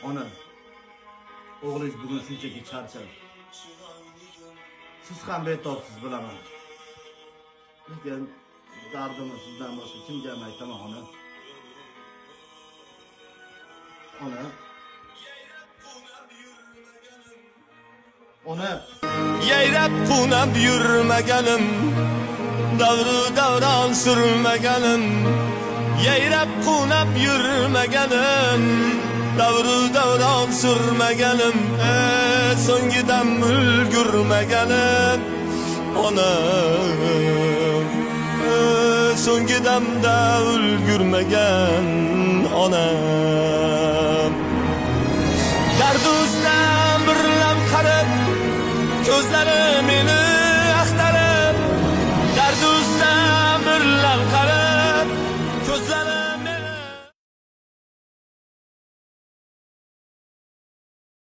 Ona, o'g'lingiz bugun shunchaki charchadi. Siz ham betobsiz bilaman. Lekin dardimni sizdan boshqa kimga ham aytaman, ona. Ona. Ona. Yayrab qunab yurmaganim, davru davron surmaganim. Yayrab qunab yurmaganim, davru davron surmaganim. So'ngidan ulgurmaganim, onam. So'nggi damda ulgurmagan onam. Dardusdan birlam qarab, ko'zlarim